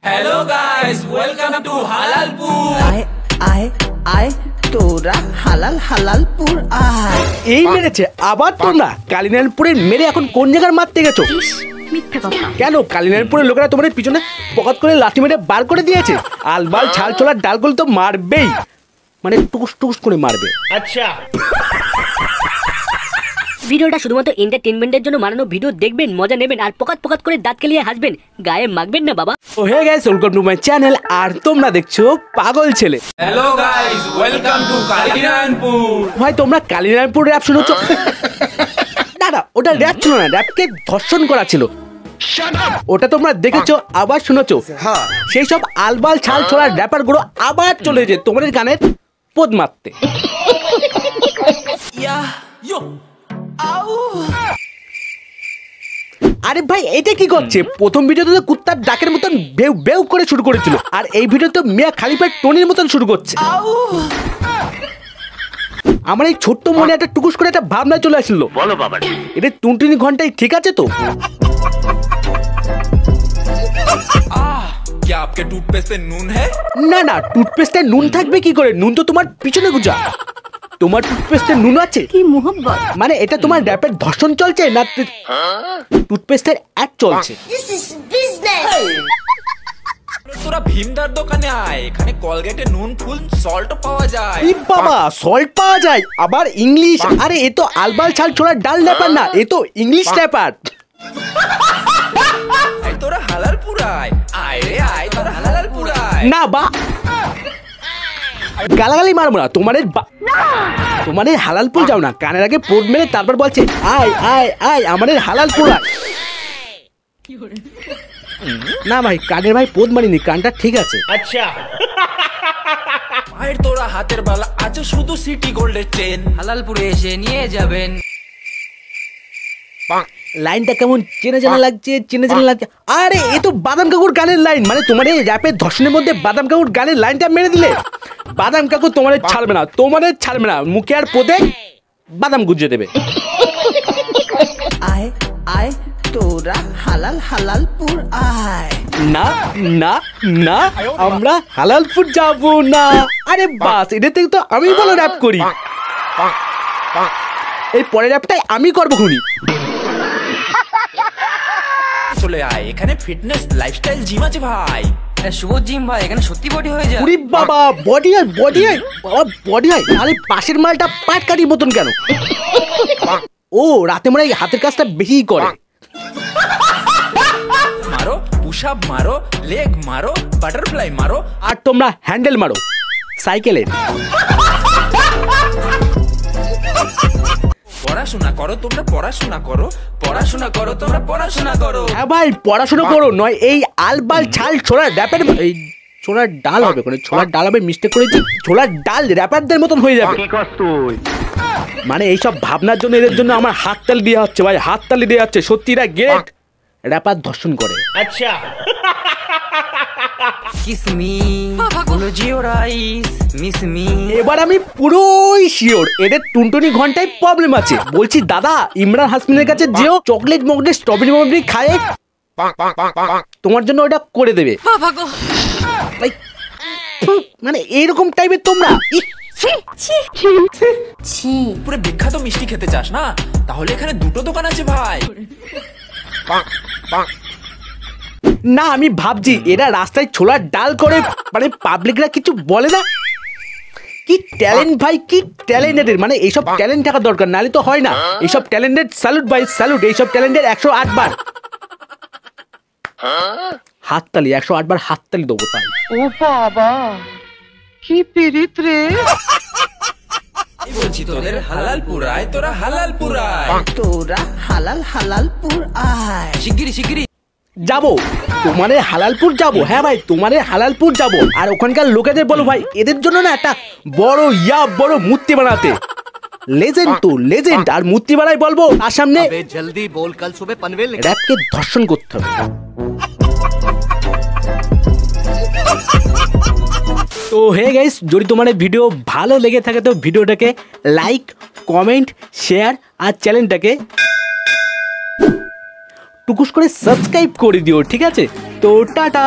Hello guys, welcome to Halalpur. আয় তোরা হালালপুর আয়। এই মেরেছে আবার তোমরা কালিনারপুরের মেরে এখন কোন জায়গার মারতে গেছো? মিথ্যে কথা। কেন কালিনারপুরের লোকেরা তোমাদের পিছনে পকাত করে লাঠি মেরে বার করে দিয়েছে? আলবাল ছাল ছোলার ডালগুলো তো মারবেই, মানে টুস টুস করে মারবে। আচ্ছা, ভিডিওটা শুধুমাত্র এন্টারটেইনমেন্টের জন্য বানানো ভিডিও দেখবেন, মজা নেবেন আর পকাত করে দাঁত কেলিয়ে হাসবেন, গায়ে মাখবেন না বাবা। Oh hey guys, welcome to my channel. আর তোমরা দেখছো পাগল ছেলে। Hello guys, welcome to Kalinarpur. ভাই তোমরা কালিনারপুর র‍্যাপ শুনেছো? না ওটা র‍্যাপ ছিল না, র‍্যাপকে ধর্ষণ করা ছিল। ওটা তোমরা দেখেছো আবার শুনেছো? সেই সব আলবাল ছাল ছোলার র‍্যাপার গুলো আবার চলে যে তোমাদের গানের পদ মারতে। Yo. আরে ভাই এটা কি করছে? প্রথম ভিডিওতে তো কুত্তার ডাকের মতন বেউ বেউ করে শুরু করেছিল, আর এই ভিডিওতে মিয়া খালিফার টনির মতন শুরু করছে। আমার এই ছোট্ট মনে একটা টুকুস করে একটা ভাবনা চলে আসলো, বলো বাবা এটা টুনটুনি ঘন্টায় ঠিক আছে তো? क्या आपके टूथपेस्ट पे नून है? না টুথপেস্টে নুন থাকবে কি করে? নুন তো তোমার পিছনে গুজা। তোমার টুথপেস্টে নুন আছে? কি মোহব্বত। মানে এটা তোমার র‍্যাপের ধর্ষণ চলছে না টুথপেস্টের অ্যাড চলছে? তোরা ভীমদার দোকানে আয়, এখানে কলগেটে নুন ফুল সল্ট পাওয়া যায়। এই বাবা সল্ট পাওয়া যায় আবার ইংলিশ? আরে এ তো আলবাল ছাল ছোড়ার ডাল র‍্যাপার না, এ তো ইংলিশ র‍্যাপার। এই তোরা হালালপুর আয়, আয় রে আয়, তোরা হালালপুর আয়। না বা গালাগালি মারবো না তোমাদের হালালপুর যাও না, কানের আগে পোদ মেরে তারপর বলছে আয় আয় আয় আমাদের হালালপুর আয়। না ভাই কানের ভাই পোদ মারিনি, কানটা ঠিক আছে। আচ্ছা, আয়ের তোরা হাতের বালা আছে শুধু সিটি গোল্ডের চেন, হালালপুরে এসে নিয়ে যাবেন। লাইনটা কেমন চেনা চেনা লাগছে, চেনা চেনা লাগছে। আরে এ তো বাদাম কাকুর গানের লাইন, মানে তোমার এই র‍্যাপের ধর্ষণের মধ্যে বাদাম কাকুর গানের লাইনটা মেরে দিলে। বাদাম কাকু তোমাদের ছাড়বে না, মুখে আর পোদে বাদাম গুজিয়ে দেবে। আয় তোরা হালালপুর আয়। না আমরা হালালপুর যাব না। আরে বাস এটা থেকে তো আমি ভালো র‍্যাপ করি, এই পরের র‍্যাপটাই আমি করবো খুনি। চলে আয়, এখানে ফিটনেস লাইফস্টাইল জিম আছে ভাই। শুভ জিম ভাই, এখানে সত্যি বডি হয়ে যায়। উরি বাবা বডি হয় বাবা, বডি হয়। আরে পাশের মালটা পাট কাটির মতন কেন? ও রাতে মনে হয় হাতের কাজটা বেশি করে। মারো পুশ আপ মারো, লেগ মারো, বাটারফ্লাই মারো, আর তোমরা হ্যান্ডেল মারো সাইকেলের। পড়াশোনা করো তোমরা, পড়াশোনা করো তোমরা, পড়াশোনা করো। হ্যাঁ ভাই পড়াশোনা করো, নয় এই আলবাল ছাল ছোড়ার র‍্যাপের এই ছোড়ার ডাল হবে, কোনো ছোড়ার ডাল হবে মিস্টেক করেছি, ছোড়ার ডাল র‍্যাপারদের মতন হয়ে যাবে। মানে এইসব ভাবনার জন্য এদের জন্য আমার হাততালি দেওয়া হচ্ছে ভাই, হাততালি দেওয়া হচ্ছে। সত্যি এরা গ্রেট, র‍্যাপার ধর্ষণ করে। আচ্ছা, এবার আমি পুরোই শিওর এদের টুনটুনি ঘন্টায় প্রবলেম আছে। বলছি দাদা ইমরান হাসমিনের কাছে যেও, চকলেট মকলেট স্ট্রবেরি খায়, তোমার জন্য ওটা করে দেবে। মানে এইরকম টাইপের তোমরা। পুরো বিখ্যাত মিষ্টি খেতে চাস না? তাহলে এখানে দুটো দোকান আছে ভাই। না আমি ভাবছি এরা রাস্তায় ছোলার ডাল করে, মানে পাবলিকরা কিছু বলে না। কি ট্যালেন্ট ভাই, কি ট্যালেন্ট এদের, মানে এইসব ট্যালেন্ট থাকা দরকার, নাহলে তো হয় না। এইসব ট্যালেন্টেড স্যালুট ভাই স্যালুট, এইসব ট্যালেন্টের 108 বার হাততালি, 108 বার হাততালি দেবো তাই। ও বাবা কি পিরিত রে। বলছি তোদের হালালপুর আয়, তোরা হালালপুর আয়, তোরা হালালপুর আয়। শিগগিরি যাবো তোমাদের হালালপুর যাবো। হ্যাঁ ভাই তোমাদের হালালপুর যাবো, আর ওখানকার লোকেদের বলো ভাই এদের জন্য না একটা বড় মূর্তি বানাতে। লেজেন্ড তো লেজেন্ড, আর মূর্তি বানাই বলবো তার সামনে জলদি বল, কাল সুবে পনভেল র‍্যাপকে ধর্ষণ করতে হবে। তো হে গাইস, যদি তোমার ভিডিও ভালো লেগে থাকে তো ভিডিওটাকে লাইক, কমেন্ট, শেয়ার আর চ্যানেলটাকে টুকুস করে সাবস্ক্রাইব করে দিও, ঠিক আছে? তো টাটা।